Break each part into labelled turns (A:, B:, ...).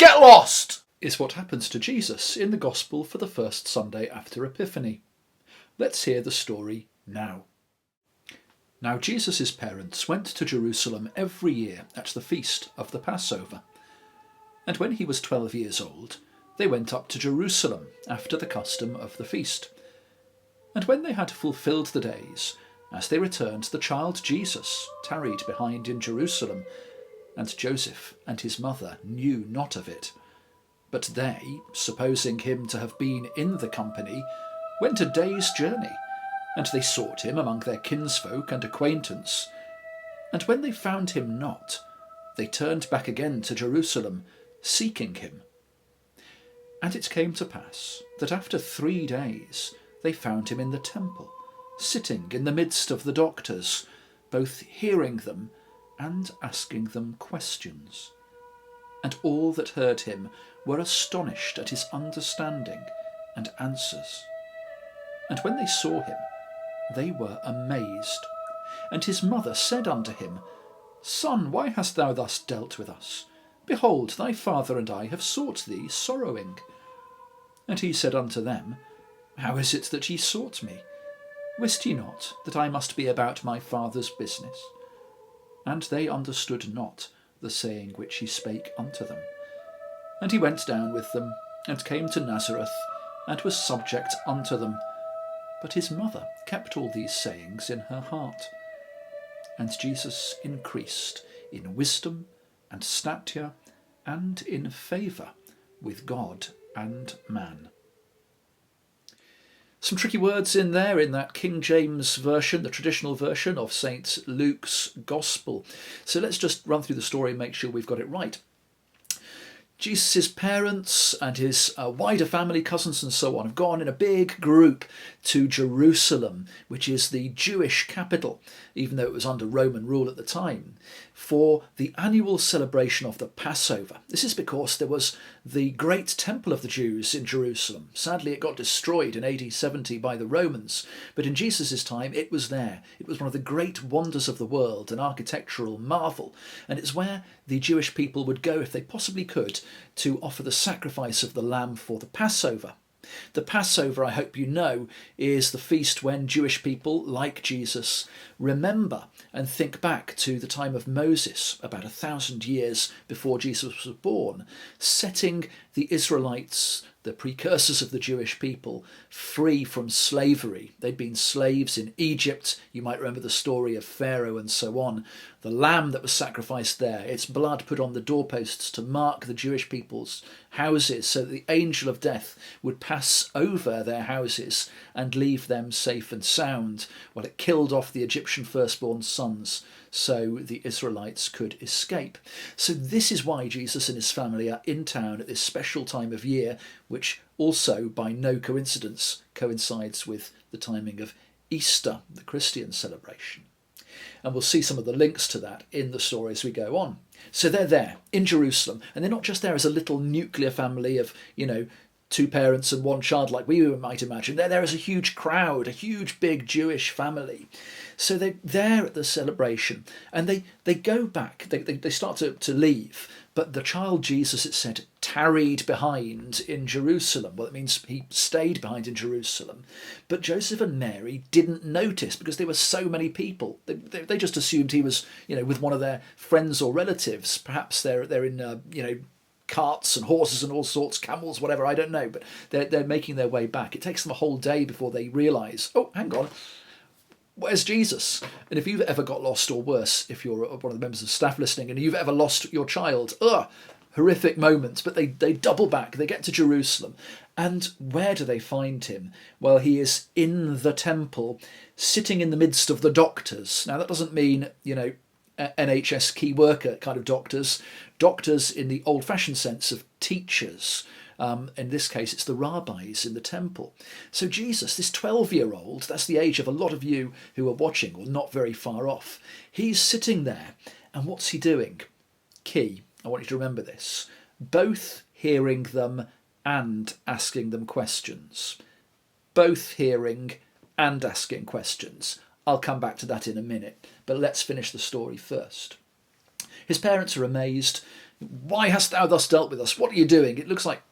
A: Get lost! Is what happens to Jesus in the Gospel for the first Sunday after Epiphany. Let's hear the story now. Now Jesus' parents went to Jerusalem every year at the feast of the Passover. And when he was 12 years old, they went up to Jerusalem after the custom of the feast. And when they had fulfilled the days, as they returned, the child Jesus tarried behind in Jerusalem, and Joseph and his mother knew not of it. But they, supposing him to have been in the company, went a day's journey, and they sought him among their kinsfolk and acquaintance. And when they found him not, they turned back again to Jerusalem, seeking him. And it came to pass that after 3 days they found him in the temple, sitting in the midst of the doctors, both hearing them and asking them questions. And all that heard him were astonished at his understanding and answers. And when they saw him, they were amazed. And his mother said unto him, Son, why hast thou thus dealt with us? Behold, thy father and I have sought thee sorrowing. And he said unto them, How is it that ye sought me? Wist ye not that I must be about my father's business? And they understood not the saying which he spake unto them. And he went down with them, and came to Nazareth, and was subject unto them. But his mother kept all these sayings in her heart. And Jesus increased in wisdom and stature, and in favour with God and man. Some tricky words in there in that King James version, the traditional version of St. Luke's Gospel. So let's just run through the story and make sure we've got it right. Jesus' parents and his wider family, cousins and so on, have gone in a big group to Jerusalem, which is the Jewish capital, even though it was under Roman rule at the time, for the annual celebration of the Passover. This is because there was the great temple of the Jews in Jerusalem. Sadly, it got destroyed in AD 70 by the Romans, but in Jesus' time it was there. It was one of the great wonders of the world, an architectural marvel, and it's where the Jewish people would go, if they possibly could, to offer the sacrifice of the lamb for the Passover. The Passover, I hope you know, is the feast when Jewish people, like Jesus, remember and think back to the time of Moses, about 1,000 years before Jesus was born, setting the Israelites, the precursors of the Jewish people, free from slavery. They'd been slaves in Egypt. You might remember the story of Pharaoh and so on. The lamb that was sacrificed there, its blood put on the doorposts to mark the Jewish people's houses so that the angel of death would pass over their houses and leave them safe and sound. Well, it killed off the Egyptian firstborn sons so the Israelites could escape. So this is why Jesus and his family are in town at this special time of year, which also, by no coincidence, coincides with the timing of Easter, the Christian celebration. And we'll see some of the links to that in the story as we go on. So they're there in Jerusalem, and they're not just there as a little nuclear family of, 2 parents and 1 child like we might imagine. They're there as a huge crowd, a huge big Jewish family. So they're there at the celebration, and they go back, they start to leave, but the child Jesus, it said, tarried behind in Jerusalem. Well, it means he stayed behind in Jerusalem. But Joseph and Mary didn't notice because there were so many people. They just assumed he was, with one of their friends or relatives. Perhaps they're in, carts and horses and all sorts, camels, whatever, I don't know. But they're making their way back. It takes them a whole day before they realise, oh, hang on, where's Jesus? And if you've ever got lost, or worse, if you're one of the members of staff listening and you've ever lost your child, horrific moments. But they double back, they get to Jerusalem. And where do they find him? Well, he is in the temple, sitting in the midst of the doctors. Now, that doesn't mean, NHS key worker kind of doctors in the old-fashioned sense of teachers. In this case, it's the rabbis in the temple. So Jesus, this 12-year-old, that's the age of a lot of you who are watching, or not very far off, he's sitting there. And what's he doing? Key, I want you to remember this. Both hearing them and asking them questions. Both hearing and asking questions. I'll come back to that in a minute, but let's finish the story first. His parents are amazed. Why hast thou thus dealt with us? What are you doing? It looks like,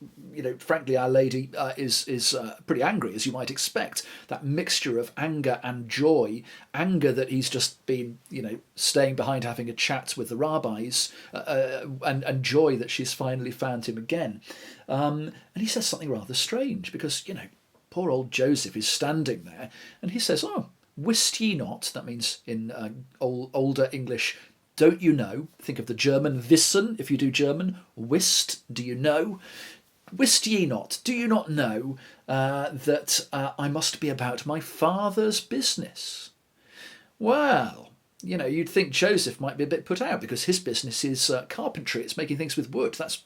A: frankly, Our Lady is pretty angry, as you might expect. That mixture of anger and joy, anger that he's just been, staying behind having a chat with the rabbis, and joy that she's finally found him again. And he says something rather strange because, poor old Joseph is standing there and he says, "Oh, wist ye not?" That means in older English, "Don't you know?" Think of the German wissen, if you do German. Wist, do you know? Wist ye not? Do you not know that I must be about my Father's business? Well, you'd think Joseph might be a bit put out because his business is carpentry. It's making things with wood. That's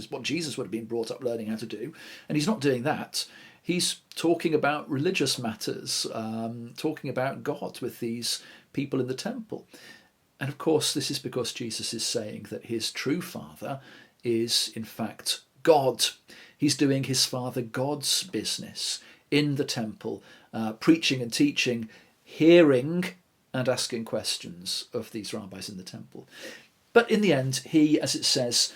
A: what Jesus would have been brought up learning how to do. And he's not doing that. He's talking about religious matters, talking about God with these people in the temple. And of course, this is because Jesus is saying that his true Father is, in fact, God. He's doing his Father God's business in the temple, preaching and teaching, hearing and asking questions of these rabbis in the temple. But in the end, he, as it says,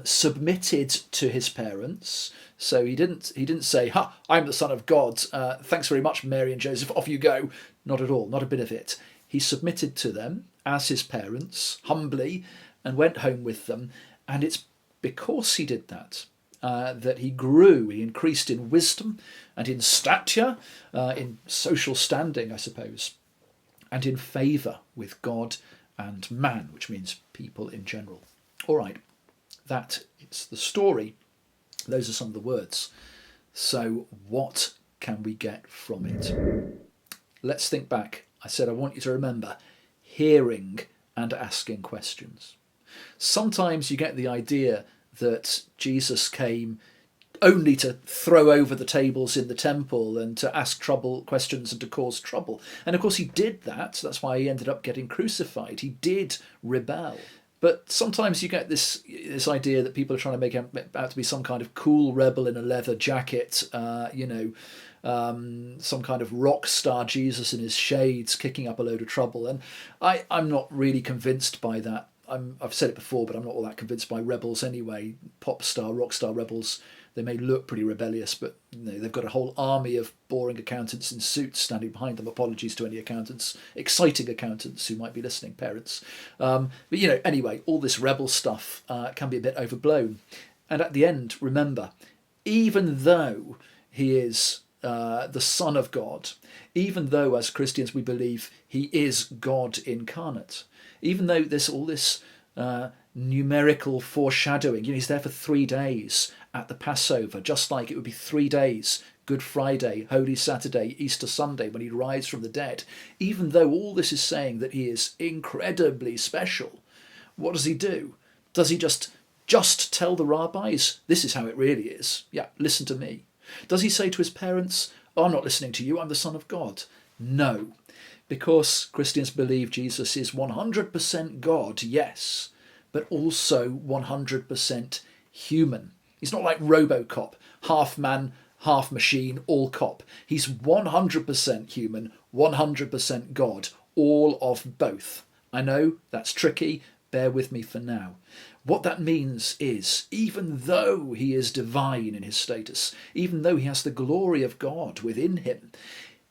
A: submitted to his parents. So he didn't say, "Ha, I'm the Son of God. Thanks very much, Mary and Joseph. Off you go." Not at all. Not a bit of it. He submitted to them as his parents, humbly, and went home with them. And it's because he did that that he grew. He increased in wisdom and in stature, in social standing, I suppose, and in favour with God and man, which means people in general. All right, that is the story. Those are some of the words. So what can we get from it? Let's think back. I said I want you to remember hearing and asking questions. Sometimes you get the idea that Jesus came only to throw over the tables in the temple and to ask questions and to cause trouble. And of course he did that. That's why he ended up getting crucified. He did rebel. But sometimes you get this idea that people are trying to make out to be some kind of cool rebel in a leather jacket, some kind of rock star Jesus in his shades kicking up a load of trouble. And I'm not really convinced by that. I've said it before, but I'm not all that convinced by rebels anyway. Pop star, rock star rebels, they may look pretty rebellious, but they've got a whole army of boring accountants in suits standing behind them. Apologies to any accountants, exciting accountants who might be listening, parents. But anyway, all this rebel stuff can be a bit overblown. And at the end, remember, even though he is the Son of God, even though as Christians we believe he is God incarnate, even though there's all this numerical foreshadowing, he's there for 3 days at the Passover, just like it would be 3 days, Good Friday, Holy Saturday, Easter Sunday, when he rises from the dead. Even though all this is saying that he is incredibly special, what does he do? Does he just tell the rabbis, this is how it really is? Yeah, listen to me. Does he say to his parents, "Oh, I'm not listening to you, I'm the Son of God"? No, because Christians believe Jesus is 100% God, yes, but also 100% human. He's not like RoboCop, half man, half machine, all cop. He's 100% human, 100% God, all of both. I know that's tricky, bear with me for now. What that means is, even though he is divine in his status, even though he has the glory of God within him,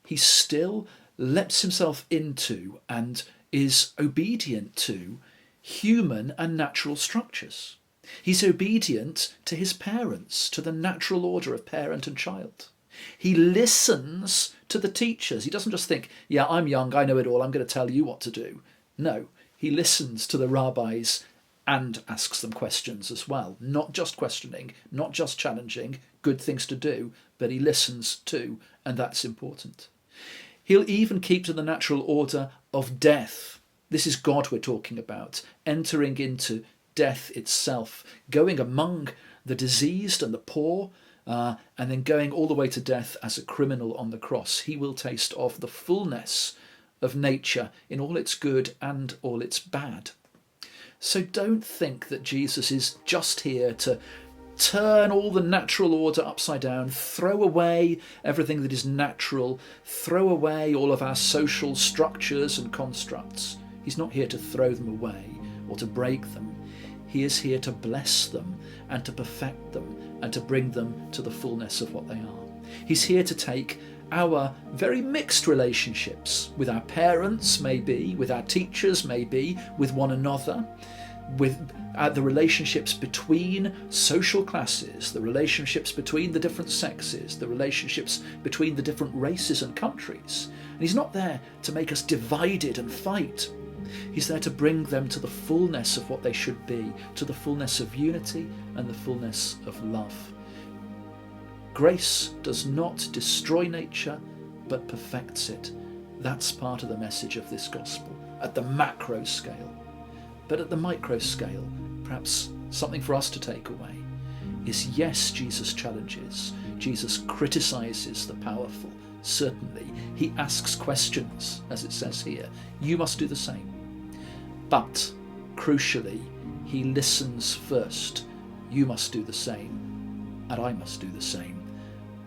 A: he still lets himself into and is obedient to human and natural structures. He's obedient to his parents, to the natural order of parent and child. He listens to the teachers. He doesn't just think, yeah, I'm young, I know it all, I'm going to tell you what to do. No, he listens to the rabbis and asks them questions as well. Not just questioning, not just challenging, good things to do, but he listens too, and that's important. He'll even keep to the natural order of death. This is God we're talking about, entering into death itself, going among the diseased and the poor, and then going all the way to death as a criminal on the cross. He will taste of the fullness of nature in all its good and all its bad. So don't think that Jesus is just here to turn all the natural order upside down, throw away everything that is natural, throw away all of our social structures and constructs. He's not here to throw them away or to break them. He is here to bless them and to perfect them and to bring them to the fullness of what they are. He's here to take our very mixed relationships with our parents, maybe, with our teachers, maybe, with one another, with the relationships between social classes, the relationships between the different sexes, the relationships between the different races and countries. And he's not there to make us divided and fight. He's there to bring them to the fullness of what they should be, to the fullness of unity and the fullness of love. Grace does not destroy nature, but perfects it. That's part of the message of this gospel, at the macro scale. But at the micro scale, perhaps something for us to take away is, yes, Jesus challenges, Jesus criticises the powerful, certainly. He asks questions, as it says here. You must do the same. But, crucially, he listens first. You must do the same, and I must do the same.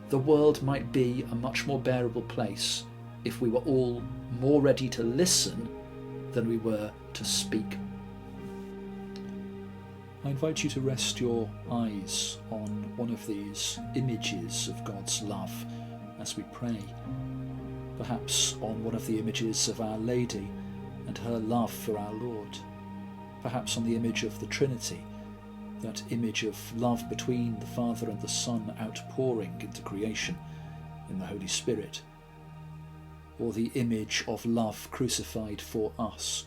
A: The world might be a much more bearable place if we were all more ready to listen than we were to speak. I invite you to rest your eyes on one of these images of God's love as we pray. Perhaps on one of the images of Our Lady and her love for our Lord. Perhaps on the image of the Trinity, that image of love between the Father and the Son outpouring into creation in the Holy Spirit. Or the image of love crucified for us,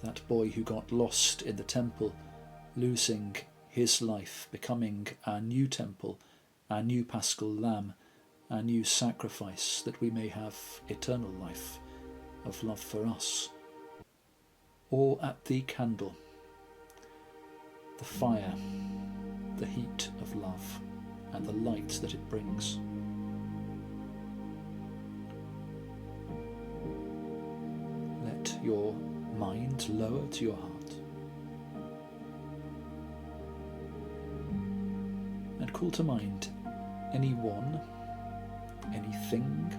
A: that boy who got lost in the temple, losing his life, becoming our new temple, our new paschal lamb, our new sacrifice, that we may have eternal life of love for us. Or at the candle, the fire, the heat of love, and the light that it brings. Let your mind lower to your heart. And call to mind anyone, anything,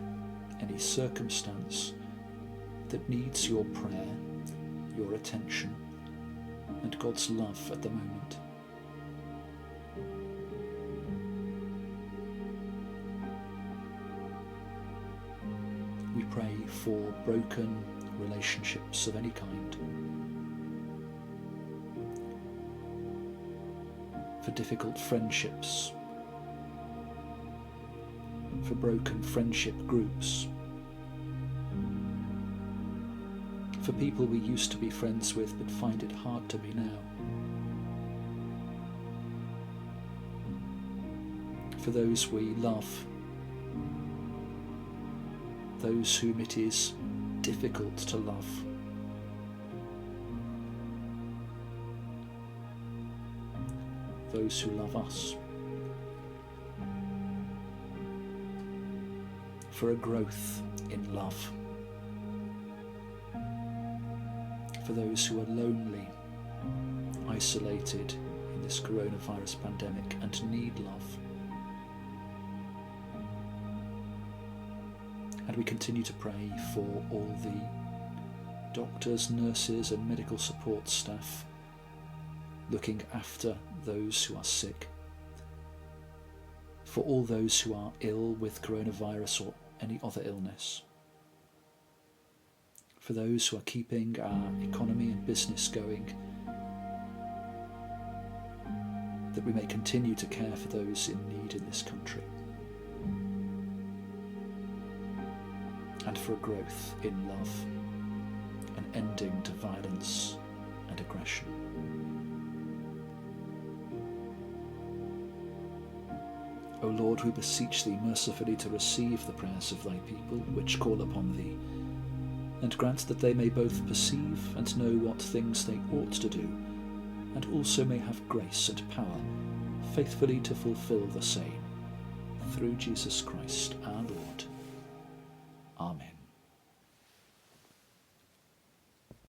A: any circumstance that needs your prayer, your attention, and God's love at the moment. We pray for broken relationships of any kind, for difficult friendships, for broken friendship groups, for people we used to be friends with but find it hard to be now, for those we love, those whom it is difficult to love, those who love us, for a growth in love, for those who are lonely, isolated in this coronavirus pandemic and need love. And we continue to pray for all the doctors, nurses and medical support staff looking after those who are sick, for all those who are ill with coronavirus or any other illness, for those who are keeping our economy and business going, that we may continue to care for those in need in this country, and for a growth in love, an ending to violence and aggression. O Lord, we beseech thee mercifully to receive the prayers of thy people which call upon thee, and grant that they may both perceive and know what things they ought to do, and also may have grace and power faithfully to fulfil the same. Through Jesus Christ our Lord. Amen.